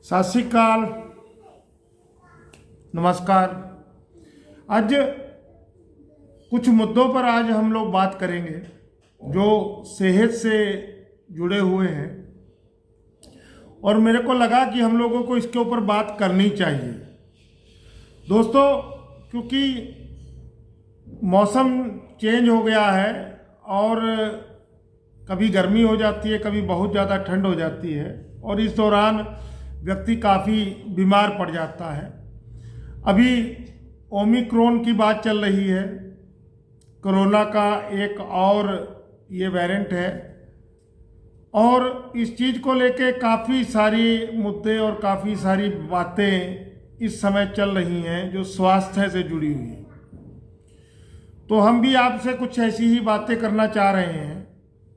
सत श्री अकाल, नमस्कार। आज कुछ मुद्दों पर आज हम लोग बात करेंगे जो सेहत से जुड़े हुए हैं और मेरे को लगा कि हम लोगों को इसके ऊपर बात करनी चाहिए दोस्तों, क्योंकि मौसम चेंज हो गया है और कभी गर्मी हो जाती है, कभी बहुत ज़्यादा ठंड हो जाती है और इस दौरान व्यक्ति काफ़ी बीमार पड़ जाता है। अभी ओमिक्रॉन की बात चल रही है, कोरोना का एक और ये वेरिएंट है और इस चीज़ को लेके काफ़ी सारी मुद्दे और काफ़ी सारी बातें इस समय चल रही हैं जो स्वास्थ्य से जुड़ी हुई हैं। तो हम भी आपसे कुछ ऐसी ही बातें करना चाह रहे हैं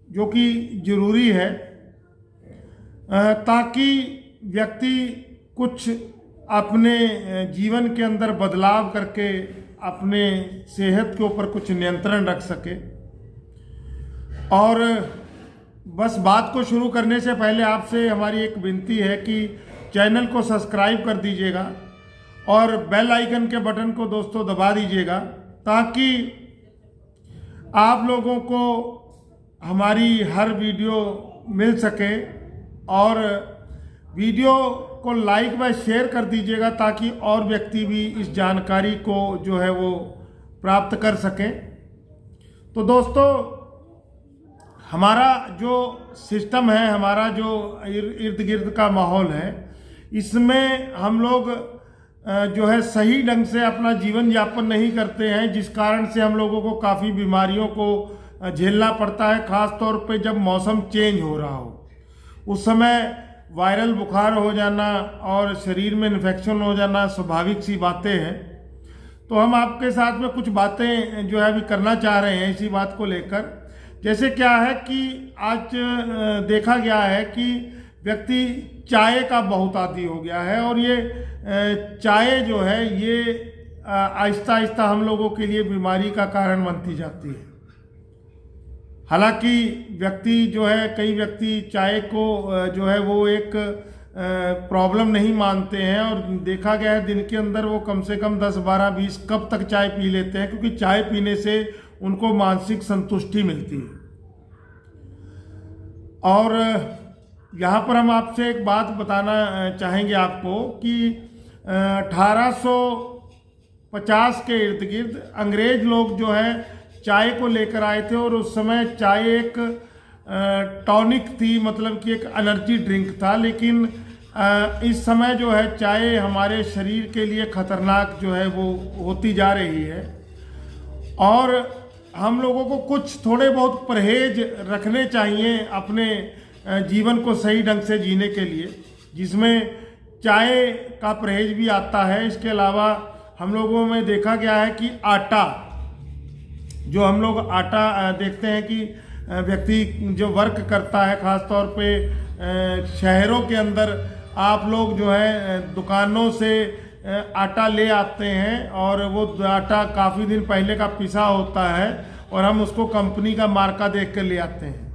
जो कि ज़रूरी है, ताकि व्यक्ति कुछ अपने जीवन के अंदर बदलाव करके अपने सेहत के ऊपर कुछ नियंत्रण रख सके। और बस बात को शुरू करने से पहले आपसे हमारी एक विनती है कि चैनल को सब्सक्राइब कर दीजिएगा और बेल आइकन के बटन को दोस्तों दबा दीजिएगा, ताकि आप लोगों को हमारी हर वीडियो मिल सके। और वीडियो को लाइक व शेयर कर दीजिएगा ताकि और व्यक्ति भी इस जानकारी को जो है वो प्राप्त कर सकें। तो दोस्तों, हमारा जो सिस्टम है, हमारा जो इर्द गिर्द का माहौल है, इसमें हम लोग जो है सही ढंग से अपना जीवन यापन नहीं करते हैं, जिस कारण से हम लोगों को काफ़ी बीमारियों को झेलना पड़ता है। ख़ास तौर पे जब मौसम चेंज हो रहा हो, उस समय वायरल बुखार हो जाना और शरीर में इन्फेक्शन हो जाना स्वाभाविक सी बातें हैं। तो हम आपके साथ में कुछ बातें जो है अभी करना चाह रहे हैं इसी बात को लेकर। जैसे क्या है कि आज देखा गया है कि व्यक्ति चाय का बहुत आदी हो गया है और ये चाय जो है ये आहिस्ता आहिस्ता हम लोगों के लिए बीमारी का कारण बनती जाती है। हालांकि व्यक्ति जो है, कई व्यक्ति चाय को जो है वो एक प्रॉब्लम नहीं मानते हैं और देखा गया है दिन के अंदर वो कम से कम 10, 12, 20 कप तक चाय पी लेते हैं, क्योंकि चाय पीने से उनको मानसिक संतुष्टि मिलती है। और यहाँ पर हम आपसे एक बात बताना चाहेंगे आपको कि 1850 के इर्द गिर्द अंग्रेज लोग जो है चाय को लेकर आए थे और उस समय चाय एक टॉनिक थी, मतलब कि एक एनर्जी ड्रिंक था। लेकिन इस समय जो है चाय हमारे शरीर के लिए खतरनाक जो है वो होती जा रही है और हम लोगों को कुछ थोड़े बहुत परहेज रखने चाहिए अपने जीवन को सही ढंग से जीने के लिए, जिसमें चाय का परहेज भी आता है। इसके अलावा हम लोगों में देखा गया है कि आटा, जो हम लोग आटा देखते हैं कि व्यक्ति जो वर्क करता है, ख़ास तौर पे शहरों के अंदर आप लोग जो है दुकानों से आटा ले आते हैं और वो आटा काफ़ी दिन पहले का पिसा होता है और हम उसको कंपनी का मार्का देख कर ले आते हैं।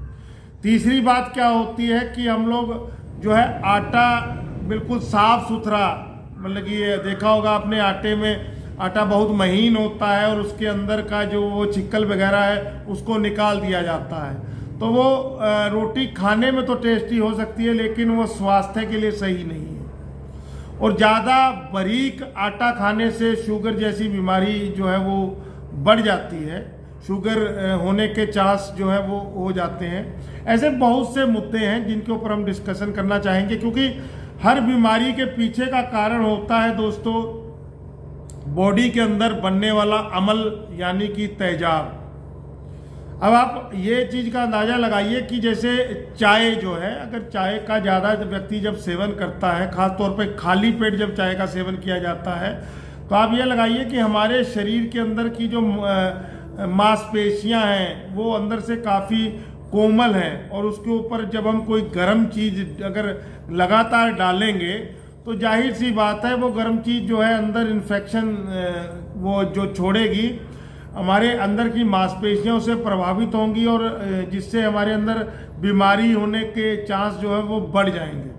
तीसरी बात क्या होती है कि हम लोग जो है आटा बिल्कुल साफ़ सुथरा, मतलब कि देखा होगा आपने, आटे में आटा बहुत महीन होता है और उसके अंदर का जो वो चिक्कल वगैरह है उसको निकाल दिया जाता है। तो वो रोटी खाने में तो टेस्टी हो सकती है, लेकिन वो स्वास्थ्य के लिए सही नहीं है। और ज़्यादा बारीक आटा खाने से शुगर जैसी बीमारी जो है वो बढ़ जाती है, शुगर होने के चांस जो है वो हो जाते हैं। ऐसे बहुत से मुद्दे हैं जिनके ऊपर हम डिस्कशन करना चाहेंगे, क्योंकि हर बीमारी के पीछे का कारण होता है दोस्तों बॉडी के अंदर बनने वाला अमल, यानी कि तेजाब। अब आप ये चीज़ का अंदाज़ा लगाइए कि जैसे चाय जो है, अगर चाय का ज़्यादा व्यक्ति जब सेवन करता है, ख़ास तौर पे खाली पेट जब चाय का सेवन किया जाता है, तो आप ये लगाइए कि हमारे शरीर के अंदर की जो मांसपेशियां हैं वो अंदर से काफ़ी कोमल हैं और उसके ऊपर जब हम कोई गर्म चीज़ अगर लगातार डालेंगे तो जाहिर सी बात है वो गर्म चीज़ जो है अंदर इन्फेक्शन वो जो छोड़ेगी, हमारे अंदर की मांसपेशियों से प्रभावित होंगी और जिससे हमारे अंदर बीमारी होने के चांस जो है वो बढ़ जाएंगे।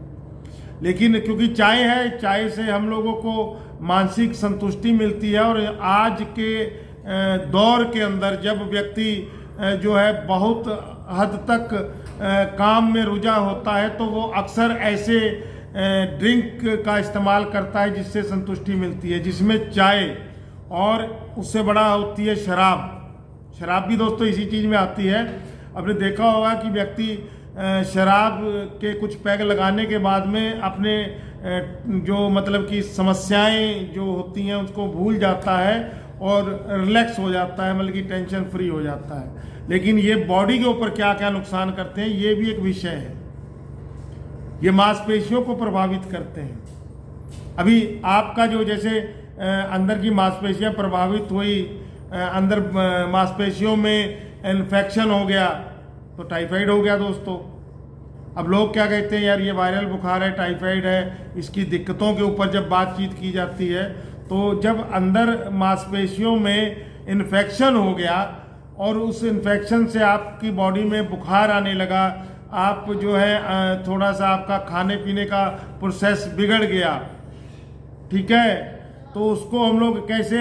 लेकिन क्योंकि चाय है, चाय से हम लोगों को मानसिक संतुष्टि मिलती है। और आज के दौर के अंदर जब व्यक्ति जो है बहुत हद तक काम में रुझा होता है तो वो अक्सर ऐसे ड्रिंक का इस्तेमाल करता है जिससे संतुष्टि मिलती है, जिसमें चाय और उससे बड़ा होती है शराब। शराब भी दोस्तों इसी चीज़ में आती है। आपने देखा होगा कि व्यक्ति शराब के कुछ पैग लगाने के बाद में अपने जो मतलब कि समस्याएं जो होती हैं उसको भूल जाता है और रिलैक्स हो जाता है, मतलब कि टेंशन फ्री हो जाता है। लेकिन ये बॉडी के ऊपर क्या क्या नुकसान करते हैं ये भी एक विषय है। ये मांसपेशियों को प्रभावित करते हैं। अभी आपका जो जैसे अंदर की मांसपेशियां प्रभावित हुई, अंदर मांसपेशियों में इन्फेक्शन हो गया तो टाइफाइड हो गया दोस्तों। अब लोग क्या कहते हैं, यार ये वायरल बुखार है, टाइफाइड है। इसकी दिक्कतों के ऊपर जब बातचीत की जाती है तो जब अंदर मांसपेशियों में इन्फेक्शन हो गया और उस इन्फेक्शन से आपकी बॉडी में बुखार आने लगा, आप जो है थोड़ा सा आपका खाने पीने का प्रोसेस बिगड़ गया, ठीक है, तो उसको हम लोग कैसे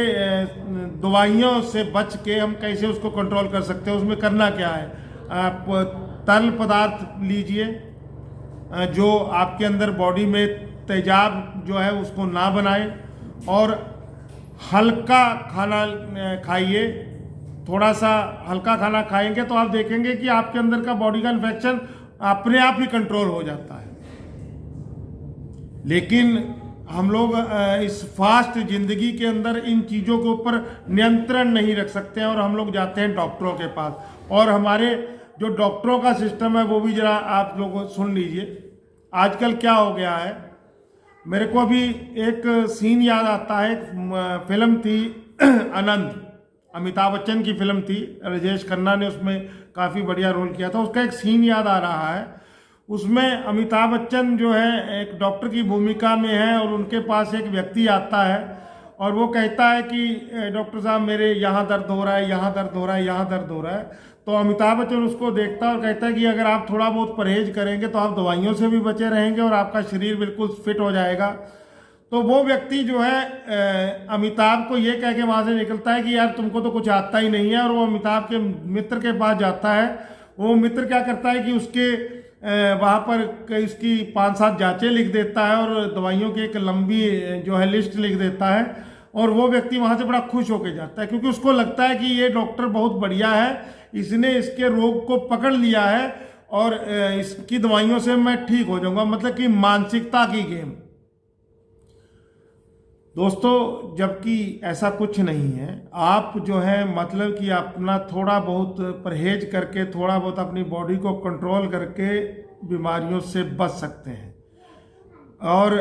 दवाइयों से बच के हम कैसे उसको कंट्रोल कर सकते हैं। उसमें करना क्या है, आप तरल पदार्थ लीजिए जो आपके अंदर बॉडी में तेजाब जो है उसको ना बनाए, और हल्का खाना खाइए। थोड़ा सा हल्का खाना खाएंगे तो आप देखेंगे कि आपके अंदर का बॉडी का इन्फेक्शन अपने आप ही कंट्रोल हो जाता है। लेकिन हम लोग इस फास्ट जिंदगी के अंदर इन चीज़ों के ऊपर नियंत्रण नहीं रख सकते हैं और हम लोग जाते हैं डॉक्टरों के पास। और हमारे जो डॉक्टरों का सिस्टम है वो भी जरा आप लोग सुन लीजिए। आजकल क्या हो गया है, मेरे को अभी एक सीन याद आता है। एक फिल्म थी आनंद, अमिताभ बच्चन की फिल्म थी, राजेश खन्ना ने उसमें काफ़ी बढ़िया रोल किया था। उसका एक सीन याद आ रहा है। उसमें अमिताभ बच्चन जो है एक डॉक्टर की भूमिका में है और उनके पास एक व्यक्ति आता है और वो कहता है कि डॉक्टर साहब मेरे यहाँ दर्द हो रहा है, यहाँ दर्द हो रहा है, यहाँ दर्द हो रहा है। तो अमिताभ बच्चन उसको देखता है और कहता है कि अगर आप थोड़ा बहुत परहेज करेंगे तो आप दवाइयों से भी बचे रहेंगे और आपका शरीर बिल्कुल फिट हो जाएगा। तो वो व्यक्ति जो है अमिताभ को ये कह के वहाँ से निकलता है कि यार तुमको तो कुछ आता ही नहीं है, और वो अमिताभ के मित्र के पास जाता है। वो मित्र क्या करता है कि उसके वहाँ पर इसकी 5-7 जांचें लिख देता है और दवाइयों की एक लंबी जो है लिस्ट लिख देता है, और वो व्यक्ति वहाँ से बड़ा खुश होकर जाता है क्योंकि उसको लगता है कि ये डॉक्टर बहुत बढ़िया है, इसने इसके रोग को पकड़ लिया है और इसकी दवाइयों से मैं ठीक हो जाऊंगा। मतलब कि मानसिकता की गेम दोस्तों, जबकि ऐसा कुछ नहीं है। आप जो है मतलब कि अपना थोड़ा बहुत परहेज करके, थोड़ा बहुत अपनी बॉडी को कंट्रोल करके बीमारियों से बच सकते हैं। और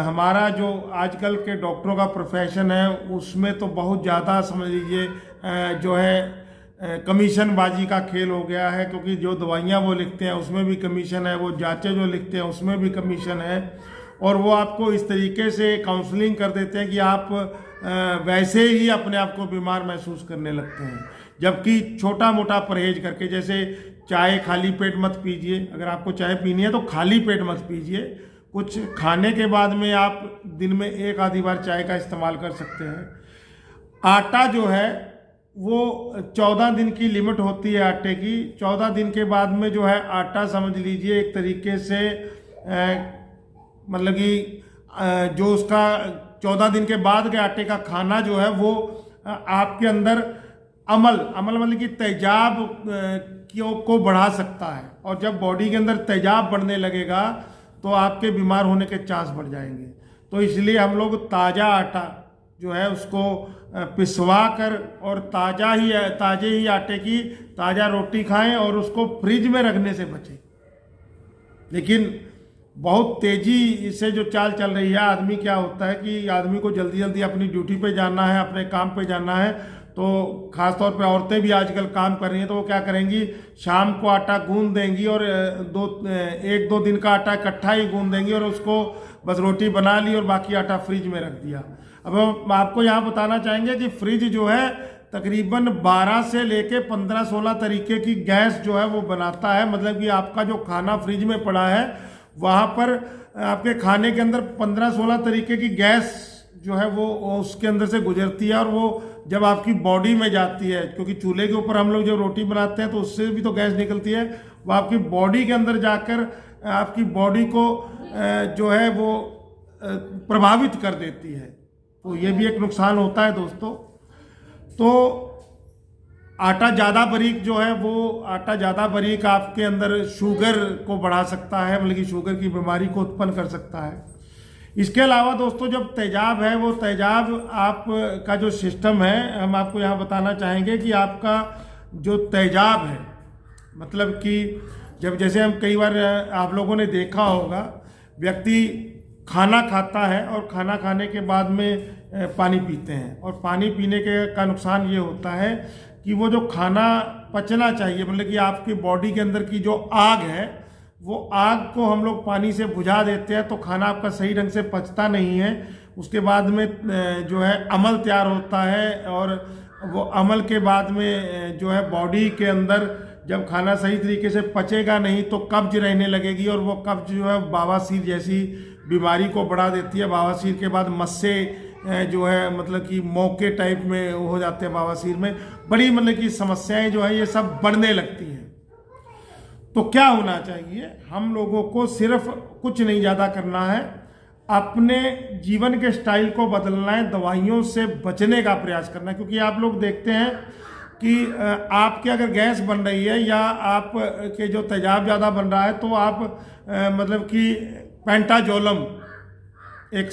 हमारा जो आजकल के डॉक्टरों का प्रोफेशन है उसमें तो बहुत ज़्यादा समझ लीजिए जो है कमीशन बाजी का खेल हो गया है, क्योंकि जो दवाइयाँ वो लिखते हैं उसमें भी कमीशन है, वो जांचें जो लिखते हैं उसमें भी कमीशन है, और वो आपको इस तरीके से काउंसलिंग कर देते हैं कि आप वैसे ही अपने आप को बीमार महसूस करने लगते हैं। जबकि छोटा मोटा परहेज करके, जैसे चाय खाली पेट मत पीजिए, अगर आपको चाय पीनी है तो खाली पेट मत पीजिए। कुछ खाने के बाद में आप दिन में 1 आधी बार चाय का इस्तेमाल कर सकते हैं। आटा जो है वो 14 दिन की लिमिट होती है आटे की। 14 दिन के बाद में जो है आटा समझ लीजिए एक तरीके से मतलब कि जो उसका 14 दिन के बाद के आटे का खाना जो है वो आपके अंदर अमल मतलब कि तेजाब को बढ़ा सकता है, और जब बॉडी के अंदर तेजाब बढ़ने लगेगा तो आपके बीमार होने के चांस बढ़ जाएंगे। तो इसलिए हम लोग ताज़ा आटा जो है उसको पिसवा कर और ताज़े ही आटे की ताज़ा रोटी खाएं और उसको फ्रिज में रखने से बचें। लेकिन बहुत तेज़ी से जो चाल चल रही है, आदमी क्या होता है कि आदमी को जल्दी जल्दी अपनी ड्यूटी पे जाना है, अपने काम पे जाना है, तो ख़ासतौर पे औरतें भी आजकल काम कर रही हैं, तो वो क्या करेंगी, शाम को आटा गूंद देंगी और 1-2 दिन का आटा इकट्ठा ही गूंद देंगी और उसको बस रोटी बना ली और बाकी आटा फ्रिज में रख दिया। अब हम आपको यहाँ बताना चाहेंगे कि फ्रिज जो है तकरीबन 12 से लेके 15-16 तरीके की गैस जो है वो बनाता है। मतलब कि आपका जो खाना फ्रिज में पड़ा है वहाँ पर आपके खाने के अंदर 15-16 तरीके की गैस जो है वो उसके अंदर से गुजरती है, और वो जब आपकी बॉडी में जाती है, क्योंकि चूल्हे के ऊपर हम लोग जब रोटी बनाते हैं तो उससे भी तो गैस निकलती है, वो आपकी बॉडी के अंदर जाकर आपकी बॉडी को जो है वो प्रभावित कर देती है। तो ये भी एक नुकसान होता है दोस्तों। तो आटा ज़्यादा बारीक जो है वो आटा ज़्यादा बारीक आपके अंदर शुगर को बढ़ा सकता है, मतलब कि शुगर की बीमारी को उत्पन्न कर सकता है। इसके अलावा दोस्तों जब तेजाब है, वो तेजाब आप का जो सिस्टम है, हम आपको यहाँ बताना चाहेंगे कि आपका जो तेजाब है, मतलब कि जब जैसे हम कई बार आप लोगों ने देखा होगा, व्यक्ति खाना खाता है और खाना खाने के बाद में पानी पीते हैं, और पानी पीने के का नुकसान ये होता है कि वो जो खाना पचना चाहिए, मतलब कि आपकी बॉडी के अंदर की जो आग है, वो आग को हम लोग पानी से बुझा देते हैं, तो खाना आपका सही ढंग से पचता नहीं है। उसके बाद में जो है अम्ल तैयार होता है, और वो अम्ल के बाद में जो है बॉडी के अंदर जब खाना सही तरीके से पचेगा नहीं तो कब्ज रहने लगेगी, और वो कब्ज जो है बवासीर जैसी बीमारी को बढ़ा देती है। बवासीर के बाद मस्से जो है मतलब कि मौके टाइप में हो जाते हैं, बवासीर में बड़ी मतलब कि समस्याएं जो है ये सब बढ़ने लगती हैं। तो क्या होना चाहिए, हम लोगों को सिर्फ कुछ नहीं ज़्यादा करना है, अपने जीवन के स्टाइल को बदलना है, दवाइयों से बचने का प्रयास करना है। क्योंकि आप लोग देखते हैं कि आपके अगर गैस बन रही है या आप के जो तेजाब ज़्यादा बन रहा है, तो आप मतलब कि पेंटाजोलम एक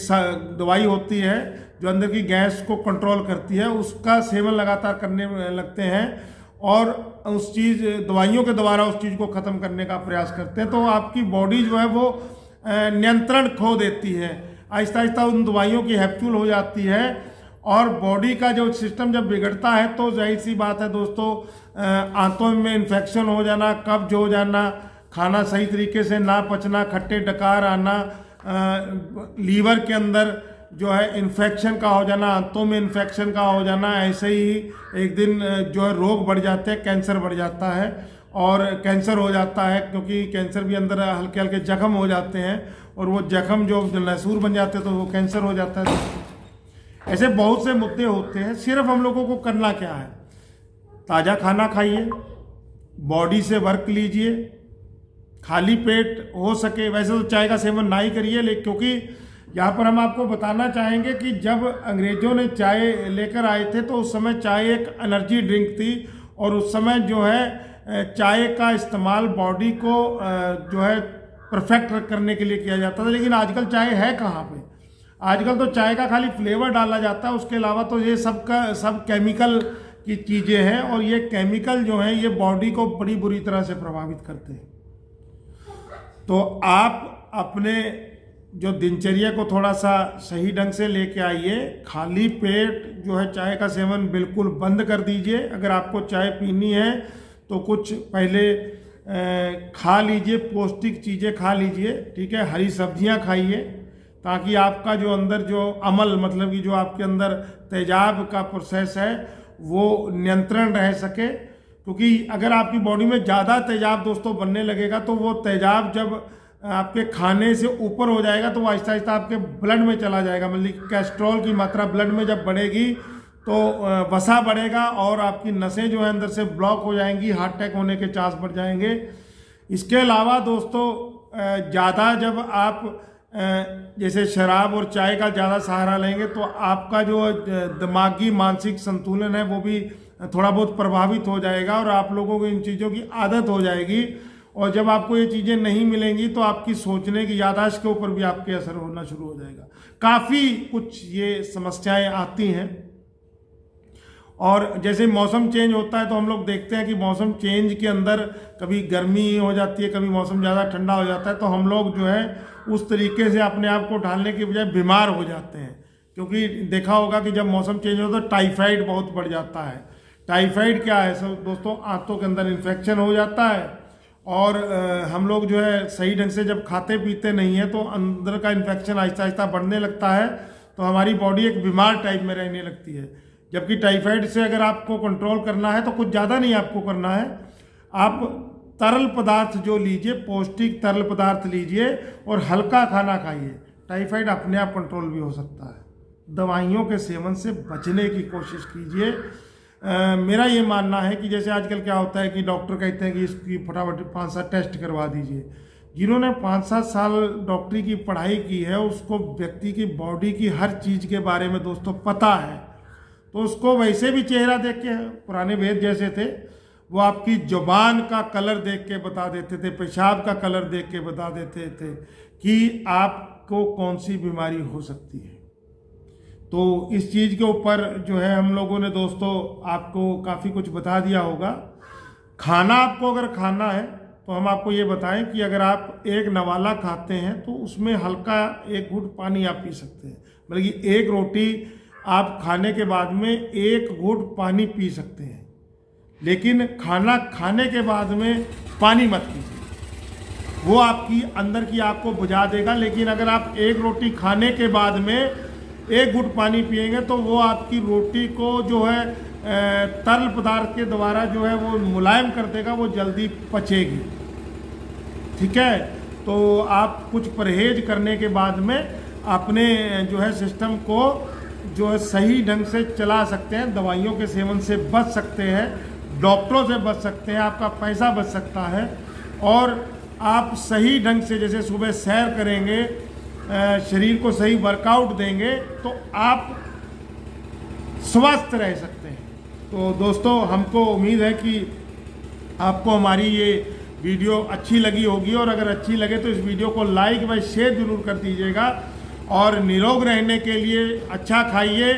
दवाई होती है जो अंदर की गैस को कंट्रोल करती है, उसका सेवन लगातार करने लगते हैं, और उस चीज़ दवाइयों के द्वारा उस चीज़ को ख़त्म करने का प्रयास करते हैं। तो आपकी बॉडी जो है वो नियंत्रण खो देती है, आहिस्ता आहिस्ता उन दवाइयों की हैप्चुल हो जाती है, और बॉडी का जो सिस्टम जब बिगड़ता है तो जाहिर सी बात है दोस्तों, आंतों में इन्फेक्शन हो जाना, कब्ज हो जाना, खाना सही तरीके से ना पचना, खट्टे डकार आना, लीवर के अंदर जो है इन्फेक्शन का हो जाना, आंतों में इन्फेक्शन का हो जाना, ऐसे ही एक दिन जो है रोग बढ़ जाते हैं, कैंसर बढ़ जाता है, और कैंसर हो जाता है, क्योंकि कैंसर भी अंदर हल्के हल्के जख्म हो जाते हैं, और वो जख्म जो नसूर बन जाते हैं तो वो कैंसर हो जाता है। ऐसे बहुत से मुद्दे होते हैं। सिर्फ हम लोगों को करना क्या है, ताज़ा खाना खाइए, बॉडी से वर्क लीजिए, खाली पेट हो सके, वैसे तो चाय का सेवन ना ही करिए, लेकिन क्योंकि यहाँ पर हम आपको बताना चाहेंगे कि जब अंग्रेजों ने चाय लेकर आए थे तो उस समय चाय एक एनर्जी ड्रिंक थी, और उस समय जो है चाय का इस्तेमाल बॉडी को जो है परफेक्ट करने के लिए किया जाता था। लेकिन आजकल चाय है कहाँ पे, आजकल तो चाय का खाली फ्लेवर डाला जाता है, उसके अलावा तो ये सब केमिकल की चीज़ें हैं, और ये केमिकल जो हैं ये बॉडी को बड़ी बुरी तरह से प्रभावित करते हैं। तो आप अपने जो दिनचर्या को थोड़ा सा सही ढंग से लेके आइए, खाली पेट जो है चाय का सेवन बिल्कुल बंद कर दीजिए। अगर आपको चाय पीनी है तो कुछ पहले खा लीजिए, पौष्टिक चीज़ें खा लीजिए, ठीक है, हरी सब्जियां खाइए, ताकि आपका जो अंदर जो अमल मतलब कि जो आपके अंदर तेजाब का प्रोसेस है वो नियंत्रण रह सके। क्योंकि अगर आपकी बॉडी में ज़्यादा तेजाब दोस्तों बनने लगेगा तो वो तेजाब जब आपके खाने से ऊपर हो जाएगा तो वो आहिस्ता आहिस्ता आपके ब्लड में चला जाएगा, मतलब कैस्ट्रॉल की मात्रा ब्लड में जब बढ़ेगी तो वसा बढ़ेगा, और आपकी नसें जो है अंदर से ब्लॉक हो जाएंगी, हार्ट अटैक होने के चांस बढ़ जाएंगे। इसके अलावा दोस्तों ज़्यादा जब आप जैसे शराब और चाय का ज़्यादा सहारा लेंगे तो आपका जो दिमागी मानसिक संतुलन है वो भी थोड़ा बहुत प्रभावित हो जाएगा, और आप लोगों को इन चीज़ों की आदत हो जाएगी, और जब आपको ये चीज़ें नहीं मिलेंगी तो आपकी सोचने की याददाश्त के ऊपर भी आपके असर होना शुरू हो जाएगा। काफ़ी कुछ ये समस्याएं आती हैं। और जैसे मौसम चेंज होता है तो हम लोग देखते हैं कि मौसम चेंज के अंदर कभी गर्मी हो जाती है, कभी मौसम ज़्यादा ठंडा हो जाता है, तो हम लोग जो है उस तरीके से अपने आप को ढालने के बजाय बीमार हो जाते हैं। क्योंकि देखा होगा कि जब मौसम चेंज होता है तो टाइफाइड बहुत बढ़ जाता है। टाइफाइड क्या है सब दोस्तों, आंतों के अंदर इन्फेक्शन हो जाता है, और हम लोग जो है सही ढंग से जब खाते पीते नहीं है तो अंदर का इन्फेक्शन आहिस्ता आहिस्ता बढ़ने लगता है, तो हमारी बॉडी एक बीमार टाइप में रहने लगती है। जबकि टाइफाइड से अगर आपको कंट्रोल करना है तो कुछ ज़्यादा नहीं आपको करना है, आप तरल पदार्थ जो लीजिए, पौष्टिक तरल पदार्थ लीजिए और हल्का खाना खाइए। टाइफाइड अपने आप कंट्रोल भी हो सकता है। दवाइयों के सेवन से बचने की कोशिश कीजिए। मेरा ये मानना है कि जैसे आजकल क्या होता है कि डॉक्टर कहते हैं कि इसकी फटाफट 5-7 टेस्ट करवा दीजिए। जिन्होंने 5-7 साल डॉक्टरी की पढ़ाई की है उसको व्यक्ति की बॉडी की हर चीज़ के बारे में दोस्तों पता है। तो उसको वैसे भी चेहरा देख के, पुराने वेद जैसे थे, वो आपकी जुबान का कलर देख के बता देते थे, पेशाब का कलर देख के बता देते थे कि आपको कौन सी बीमारी हो सकती है। तो इस चीज़ के ऊपर जो है हम लोगों ने दोस्तों आपको काफ़ी कुछ बता दिया होगा। खाना आपको अगर खाना है तो हम आपको ये बताएं कि अगर आप एक नवाला खाते हैं तो उसमें हल्का 1 घूंट पानी आप पी सकते हैं। मतलब कि 1 रोटी आप खाने के बाद में 1 घूंट पानी पी सकते हैं, लेकिन खाना खाने के बाद में पानी मत पीजिए, वो आपकी अंदर की आग को बुझा देगा। लेकिन अगर आप 1 रोटी खाने के बाद में 1 घूंट पानी पिएंगे तो वो आपकी रोटी को जो है तरल पदार्थ के द्वारा जो है वो मुलायम कर देगा, वो जल्दी पचेगी। ठीक है, तो आप कुछ परहेज करने के बाद में अपने जो है सिस्टम को जो है सही ढंग से चला सकते हैं, दवाइयों के सेवन से बच सकते हैं, डॉक्टरों से बच सकते हैं, आपका पैसा बच सकता है और आप सही ढंग से जैसे सुबह सैर करेंगे, शरीर को सही वर्कआउट देंगे तो आप स्वस्थ रह सकते हैं। तो दोस्तों हमको उम्मीद है कि आपको हमारी ये वीडियो अच्छी लगी होगी और अगर अच्छी लगे तो इस वीडियो को लाइक व शेयर जरूर कर दीजिएगा। और निरोग रहने के लिए अच्छा खाइए,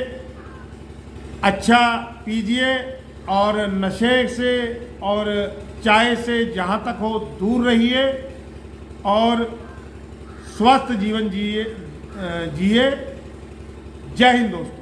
अच्छा पीजिए और नशे से और चाय से जहाँ तक हो दूर रहिए और स्वस्थ जीवन जिए। जय हिंद दोस्तों।